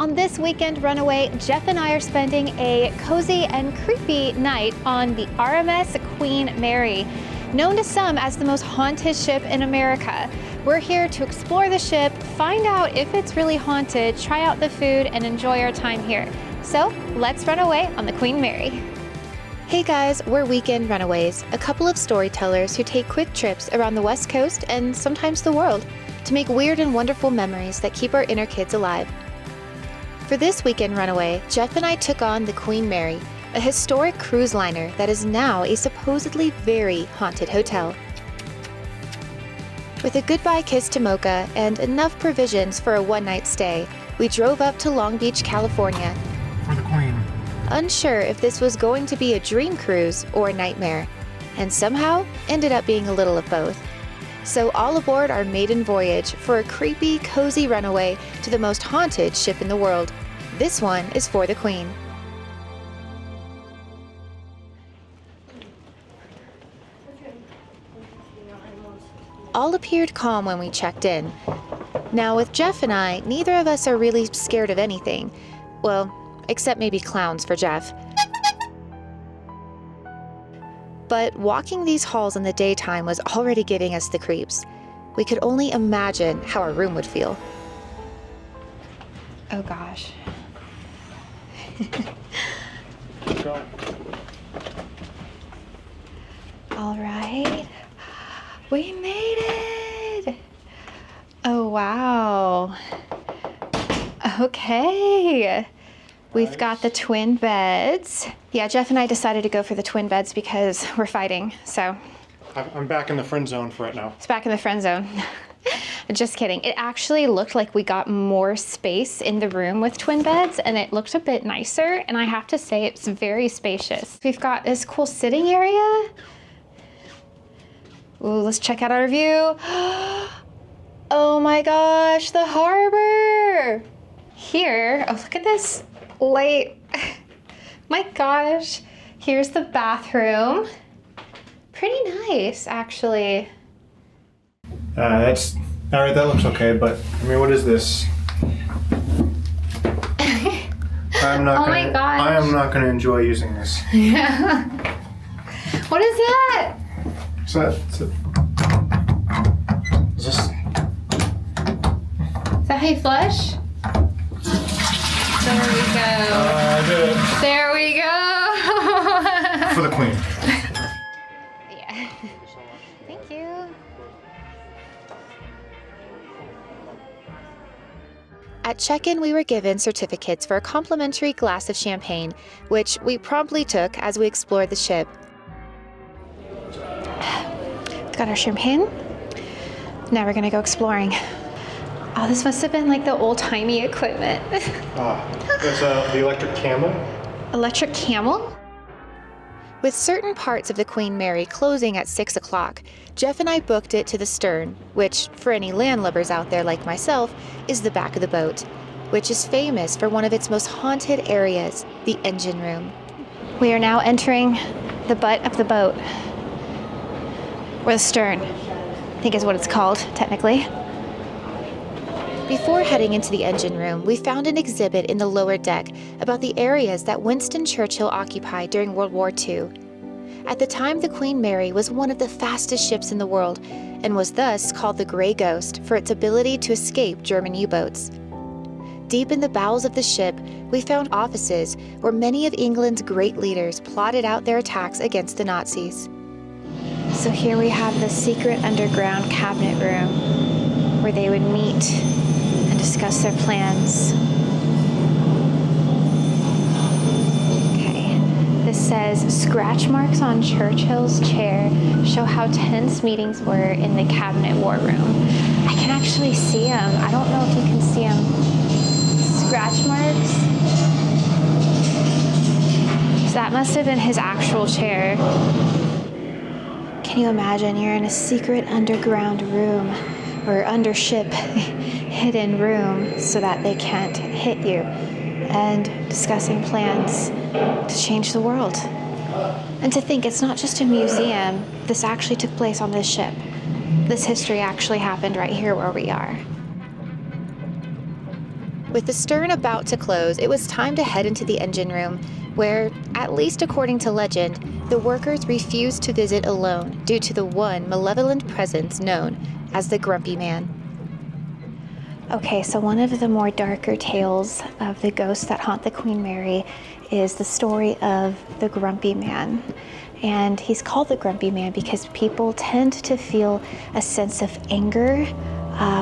On this Weekend Runaway, Jeff and I are spending a cozy and creepy night on the RMS Queen Mary, known to some as the most haunted ship in America. We're here to explore the ship, find out if it's really haunted, try out the food, and enjoy our time here. So let's run away on the Queen Mary. Hey guys, we're Weekend Runaways, a couple of storytellers who take quick trips around the West Coast and sometimes the world to make weird and wonderful memories that keep our inner kids alive. For this Weekend Runaway, Jeff and I took on the Queen Mary, a historic cruise liner that is now a supposedly very haunted hotel. With a goodbye kiss to Mocha and enough provisions for a one-night stay, we drove up to Long Beach, California. For the Queen. Unsure if this was going to be a dream cruise or a nightmare, and somehow ended up being a little of both. So all aboard our maiden voyage for a creepy, cozy runaway to the most haunted ship in the world. This one is for the Queen. All appeared calm when we checked in. Now with Jeff and I, neither of us are really scared of anything. Well, except maybe clowns for Jeff. But walking these halls in the daytime was already giving us the creeps. We could only imagine how our room would feel. Oh gosh. Go. All right. We made it! Oh wow. Okay. We've got the twin beds. Yeah, Jeff and I decided to go for the twin beds because we're fighting, so. I'm back in the friend zone for it now. It's back in the friend zone. Just kidding. It actually looked like we got more space in the room with twin beds, and it looked a bit nicer, and I have to say it's very spacious. We've got this cool sitting area. Ooh, let's check out our view. Oh my gosh, the harbor! Here, oh look at this light. My gosh, here's the bathroom. Pretty nice, actually. That's all right. That looks okay, but I mean, what is this? I'm not. Oh my gosh. I am not going to enjoy using this. Yeah. What is that? Is this? Is that how you flush? There we go. I did it. There we go. For the Queen. Yeah. Thank you. At check-in, we were given certificates for a complimentary glass of champagne, which we promptly took as we explored the ship. Got our champagne. Now we're gonna go exploring. Oh, this must have been like the old-timey equipment. There's the electric camel. Electric camel? With certain parts of the Queen Mary closing at 6 o'clock, Jeff and I booked it to the stern, which, for any landlubbers out there like myself, is the back of the boat, which is famous for one of its most haunted areas, the engine room. We are now entering the butt of the boat, or the stern, I think is what it's called, technically. Before heading into the engine room, we found an exhibit in the lower deck about the areas that Winston Churchill occupied during World War II. At the time, the Queen Mary was one of the fastest ships in the world and was thus called the Grey Ghost for its ability to escape German U-boats. Deep in the bowels of the ship, we found offices where many of England's great leaders plotted out their attacks against the Nazis. So here we have the secret underground cabinet room where they would meet and discuss their plans. Okay, this says, scratch marks on Churchill's chair show how tense meetings were in the cabinet war room. I can actually see them. I don't know if you can see them. Scratch marks. So that must have been his actual chair. Can you imagine you're in a secret underground room or undership hidden room so that they can't hit you and discussing plans to change the world. And to think it's not just a museum, this actually took place on this ship. This history actually happened right here where we are. With the stern about to close, it was time to head into the engine room, where, at least according to legend, the workers refused to visit alone due to the one malevolent presence known as the Grumpy Man. Okay, so one of the more darker tales of the ghosts that haunt the Queen Mary is the story of the Grumpy Man. And he's called the Grumpy Man because people tend to feel a sense of anger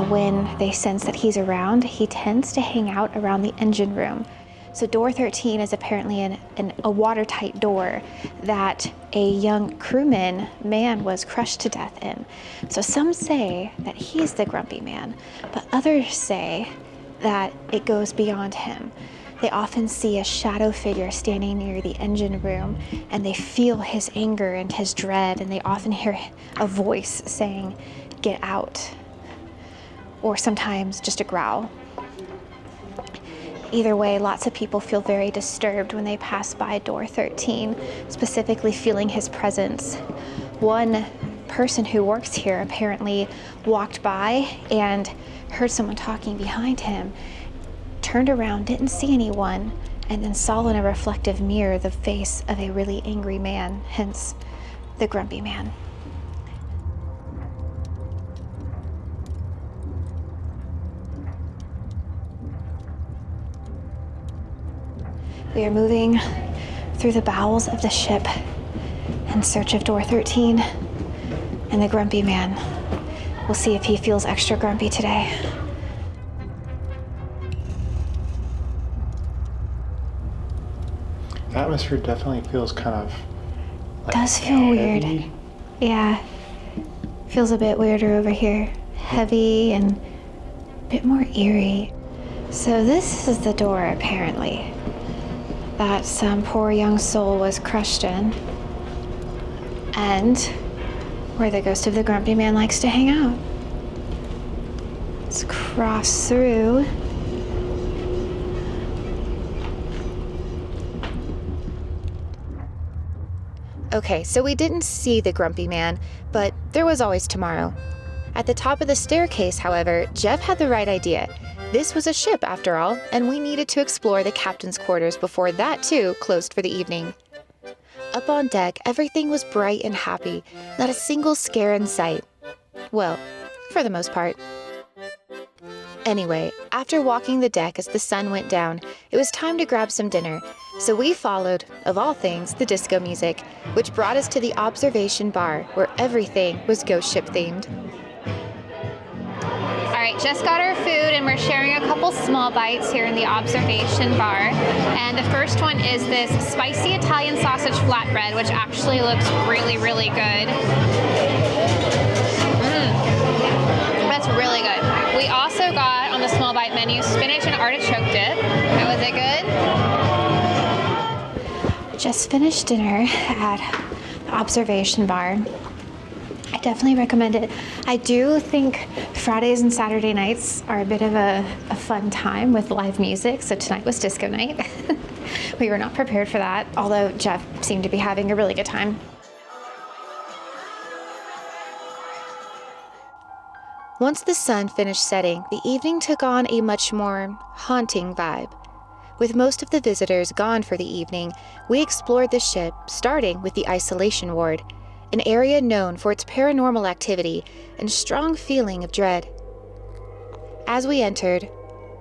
when they sense that he's around. He tends to hang out around the engine room. So door 13 is apparently a watertight door that a young crewman man was crushed to death in. So some say that he's the Grumpy Man, but others say that it goes beyond him. They often see a shadow figure standing near the engine room, and they feel his anger and his dread, and they often hear a voice saying, "Get out," or sometimes just a growl. Either way, lots of people feel very disturbed when they pass by door 13, specifically feeling his presence. One person who works here apparently walked by and heard someone talking behind him, turned around, didn't see anyone, and then saw in a reflective mirror the face of a really angry man, hence the Grumpy Man. We are moving through the bowels of the ship in search of door 13 and the Grumpy Man. We'll see if he feels extra grumpy today. The atmosphere definitely feels kind of like does feel heavy. Weird. Yeah. Feels a bit weirder over here. Heavy and a bit more eerie. So this is the door, apparently, that some poor young soul was crushed in, and where the ghost of the Grumpy Man likes to hang out. Let's cross through. Okay, so we didn't see the Grumpy Man, but there was always tomorrow. At the top of the staircase, however, Jeff had the right idea. This was a ship, after all, and we needed to explore the captain's quarters before that, too, closed for the evening. Up on deck, everything was bright and happy, not a single scare in sight. Well, for the most part. Anyway, after walking the deck as the sun went down, it was time to grab some dinner, so we followed, of all things, the disco music, which brought us to the observation bar, where everything was ghost ship themed. All right, just got our food and we're sharing a couple small bites here in the observation bar. And the first one is this spicy Italian sausage flatbread, which actually looks really, really good. That's really good. We also got on the small bite menu spinach and artichoke dip. Was it good? Just finished dinner at the observation bar. I definitely recommend it. I do think Fridays and Saturday nights are a bit of a fun time with live music, so tonight was disco night. We were not prepared for that, although Jeff seemed to be having a really good time. Once the sun finished setting, the evening took on a much more haunting vibe. With most of the visitors gone for the evening, we explored the ship, starting with the isolation ward, an area known for its paranormal activity and strong feeling of dread. As we entered,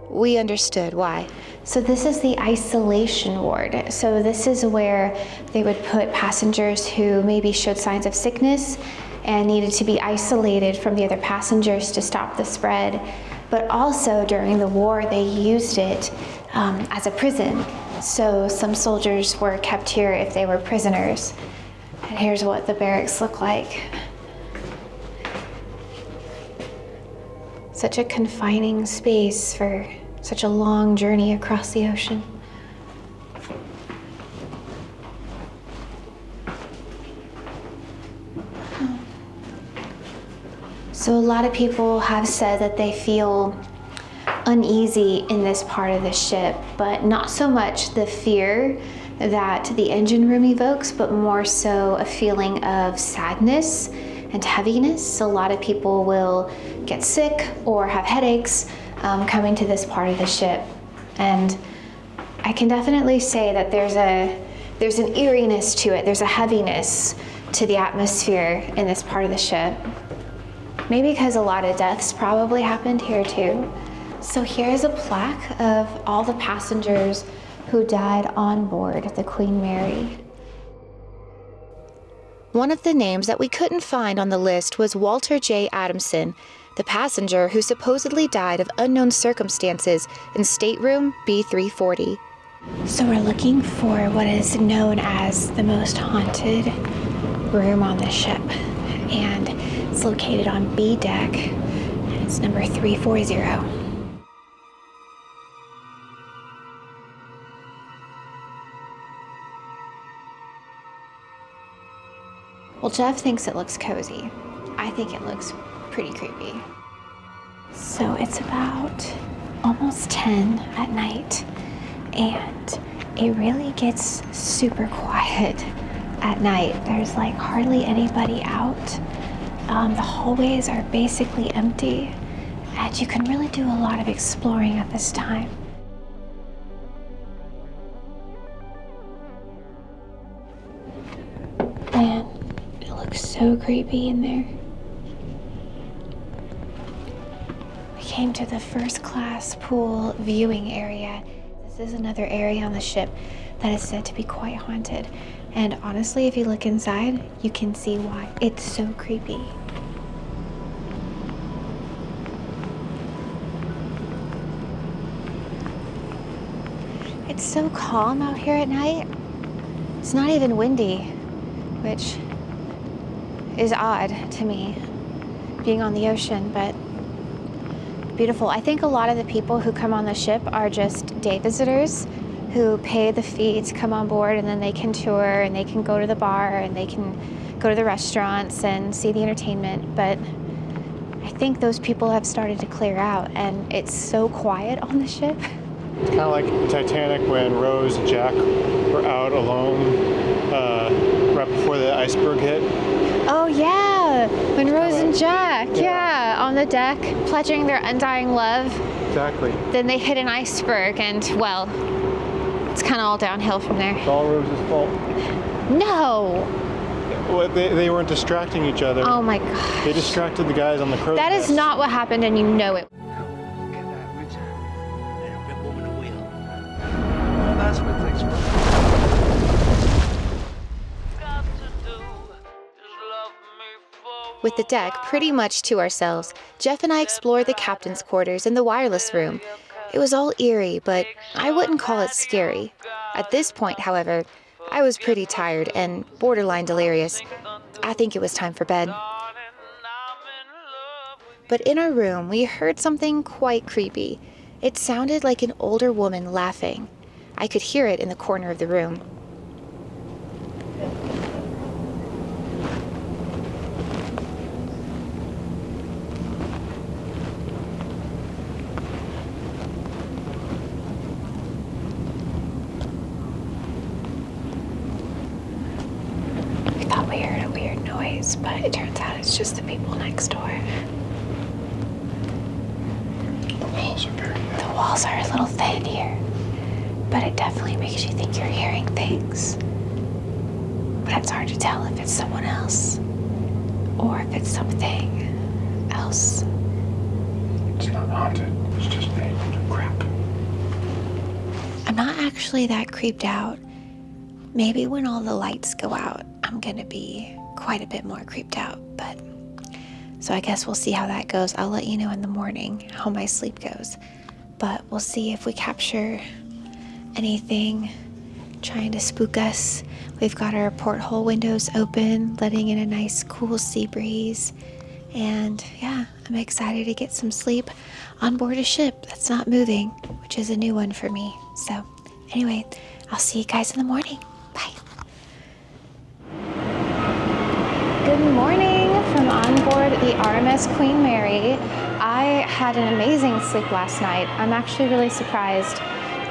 we understood why. So this is the isolation ward. So this is where they would put passengers who maybe showed signs of sickness and needed to be isolated from the other passengers to stop the spread. But also during the war, they used it as a prison. So some soldiers were kept here if they were prisoners. And here's what the barracks look like. Such a confining space for such a long journey across the ocean. So a lot of people have said that they feel uneasy in this part of the ship, but not so much the fear that the engine room evokes, but more so a feeling of sadness and heaviness. A lot of people will get sick or have headaches coming to this part of the ship. And I can definitely say that there's an eeriness to it. There's a heaviness to the atmosphere in this part of the ship. Maybe because a lot of deaths probably happened here too. So here's a plaque of all the passengers who died on board the Queen Mary. One of the names that we couldn't find on the list was Walter J. Adamson, the passenger who supposedly died of unknown circumstances in stateroom B340. So we're looking for what is known as the most haunted room on the ship. And it's located on B deck, and it's number 340. Well, Jeff thinks it looks cozy. I think it looks pretty creepy. So it's about almost 10 at night, and it really gets super quiet at night. There's like hardly anybody out. The hallways are basically empty, and you can really do a lot of exploring at this time. Man, it looks so creepy in there. We came to the first class pool viewing area. This is another area on the ship that is said to be quite haunted. And honestly, if you look inside, you can see why. It's so creepy. It's so calm out here at night. It's not even windy, which is odd to me, being on the ocean, but beautiful. I think a lot of the people who come on the ship are just day visitors who pay the fee to come on board, and then they can tour and they can go to the bar and they can go to the restaurants and see the entertainment. But I think those people have started to clear out, and it's so quiet on the ship. It's kind of like Titanic when Rose and Jack were out alone right before the iceberg hit. Oh yeah, when Rose and Jack, yeah, on the deck, pledging their undying love. Exactly. Then they hit an iceberg, and well, it's kind of all downhill from there. It's all Rose's fault. No. Well, they weren't distracting each other. Oh my gosh. They distracted the guys on the crow's That nest. is not what happened, and you know it. That's what takes With the deck pretty much to ourselves, Jeff and I explored the captain's quarters and the wireless room. It was all eerie, but I wouldn't call it scary. At this point, however, I was pretty tired and borderline delirious. I think it was time for bed. But in our room, we heard something quite creepy. It sounded like an older woman laughing. I could hear it in the corner of the room. We thought we heard a weird noise, but it turns out it's just the people next door. The walls are very thin. The walls are a little thin here, but it definitely makes you think you're hearing things. But it's hard to tell if it's someone else or if it's something else. It's not haunted. It's just made of crap. I'm not actually that creeped out. Maybe when all the lights go out, I'm gonna be quite a bit more creeped out, but so I guess we'll see how that goes. I'll let you know in the morning how my sleep goes, but we'll see if we capture anything trying to spook us. We've got our porthole windows open, letting in a nice cool sea breeze, and yeah, I'm excited to get some sleep on board a ship that's not moving, which is a new one for me. So anyway, I'll see you guys in the morning. Bye. Good morning from on board the RMS Queen Mary. I had an amazing sleep last night. I'm actually really surprised.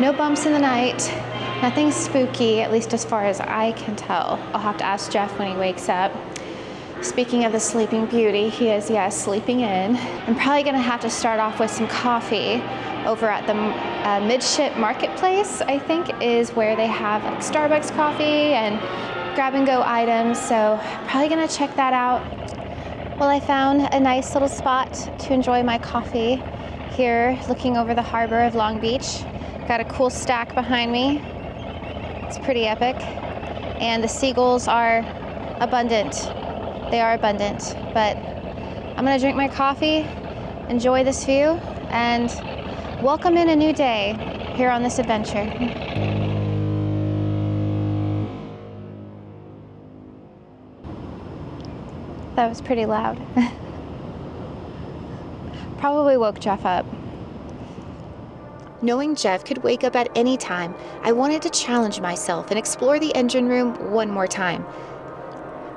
No bumps in the night, nothing spooky, at least as far as I can tell. I'll have to ask Jeff when he wakes up. Speaking of the Sleeping Beauty, he is, yes, sleeping in. I'm probably gonna have to start off with some coffee over at the Midship Marketplace, I think is where they have like Starbucks coffee and grab and go items. So probably gonna check that out. Well, I found a nice little spot to enjoy my coffee here, looking over the harbor of Long Beach. Got a cool stack behind me. It's pretty epic. And the seagulls are abundant. They are abundant, but I'm gonna drink my coffee, enjoy this view, and welcome in a new day here on this adventure. That was pretty loud. Probably woke Jeff up. Knowing Jeff could wake up at any time, I wanted to challenge myself and explore the engine room one more time.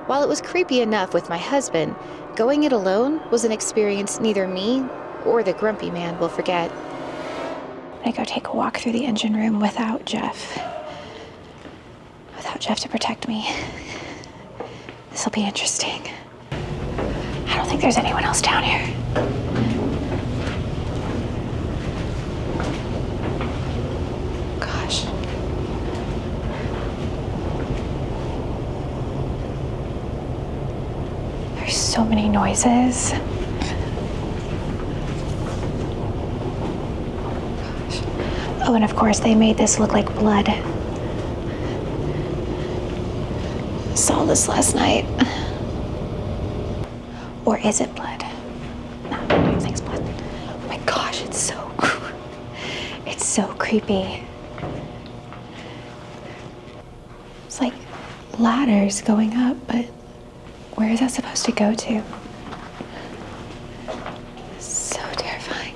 While it was creepy enough with my husband, going it alone was an experience neither me or the grumpy man will forget. I'm gonna go take a walk through the engine room without Jeff. Without Jeff to protect me. This will be interesting. I don't think there's anyone else down here. Gosh. There's so many noises. Gosh. Oh, and of course they made this look like blood. Saw this last night. Or is it blood? No, I don't think it's blood. Oh my gosh, it's so creepy. It's like ladders going up, but where is that supposed to go to? So terrifying.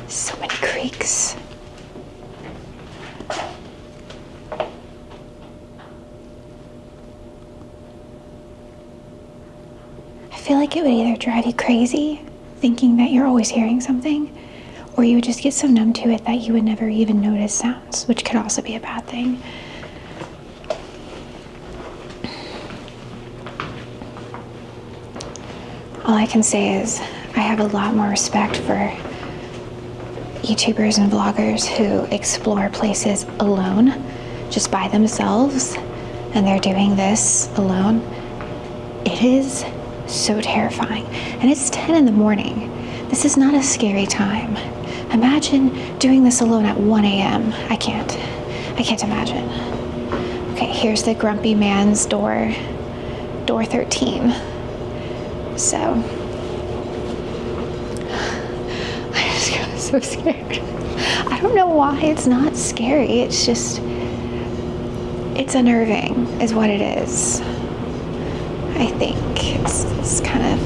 So many creaks. I feel like it would either drive you crazy, thinking that you're always hearing something, or you would just get so numb to it that you would never even notice sounds, which could also be a bad thing. All I can say is I have a lot more respect for YouTubers and vloggers who explore places alone, just by themselves, and they're doing this alone. It is so terrifying. And it's 10 in the morning. This is not a scary time. Imagine doing this alone at 1 a.m. I can't imagine. Okay, here's the grumpy man's door 13. So, I just got so scared. I don't know why it's not scary. It's just, it's unnerving is what it is. I think it's kind of,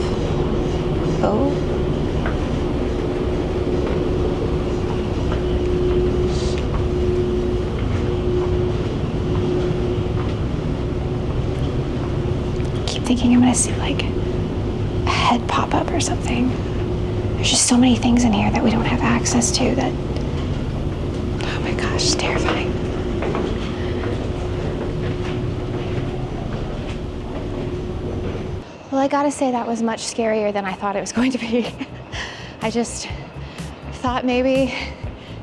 oh. I keep thinking I'm gonna see like a head pop up or something. There's just so many things in here that we don't have access to that, oh my gosh, it's terrifying. Well, I gotta say that was much scarier than I thought it was going to be. I just thought maybe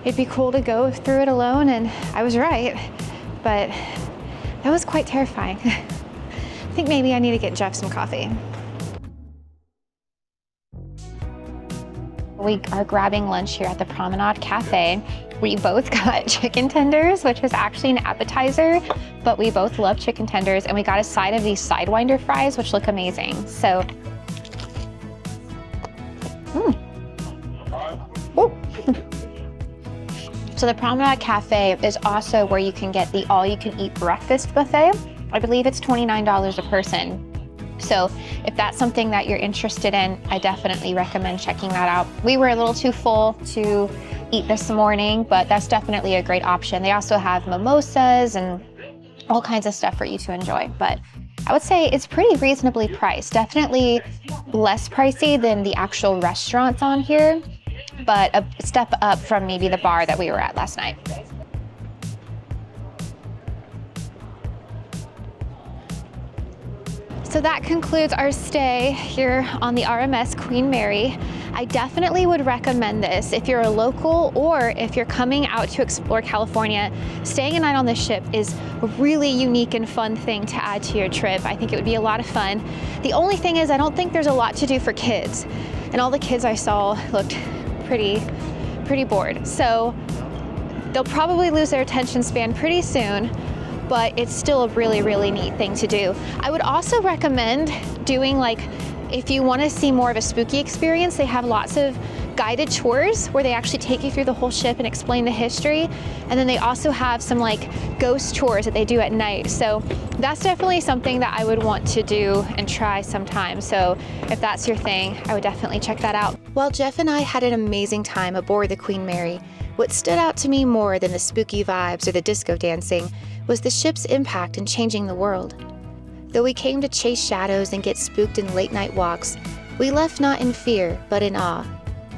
it'd be cool to go through it alone, and I was right, but that was quite terrifying. I think maybe I need to get Jeff some coffee. We are grabbing lunch here at the Promenade Cafe. We both got chicken tenders, which was actually an appetizer, but we both love chicken tenders, and we got a side of these Sidewinder fries, which look amazing. So, So the Promenade Cafe is also where you can get the all-you-can-eat breakfast buffet. I believe it's $29 a person. So if that's something that you're interested in, I definitely recommend checking that out. We were a little too full to eat this morning, but that's definitely a great option. They also have mimosas and all kinds of stuff for you to enjoy. But I would say it's pretty reasonably priced. Definitely less pricey than the actual restaurants on here. but a step up from maybe the bar that we were at last night. So that concludes our stay here on the RMS Queen Mary. I definitely would recommend this if you're a local or if you're coming out to explore California. Staying a night on this ship is a really unique and fun thing to add to your trip. I think it would be a lot of fun. The only thing is I don't think there's a lot to do for kids, and all the kids I saw looked pretty bored. So they'll probably lose their attention span pretty soon, but it's still a really neat thing to do. I would also recommend doing, like, if you want to see more of a spooky experience, they have lots of guided tours where they actually take you through the whole ship and explain the history. And then they also have some like ghost tours that they do at night. So that's definitely something that I would want to do and try sometime. So if that's your thing, I would definitely check that out. While Jeff and I had an amazing time aboard the Queen Mary, what stood out to me more than the spooky vibes or the disco dancing was the ship's impact in changing the world. Though we came to chase shadows and get spooked in late-night walks, we left not in fear, but in awe.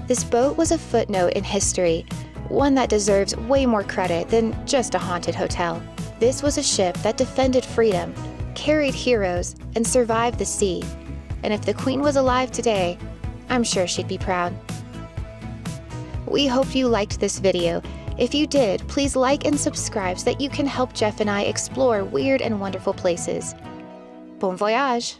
This boat was a footnote in history, one that deserves way more credit than just a haunted hotel. This was a ship that defended freedom, carried heroes, and survived the sea. And if the Queen was alive today, I'm sure she'd be proud. We hope you liked this video. If you did, please like and subscribe so that you can help Jeff and I explore weird and wonderful places. Bon voyage!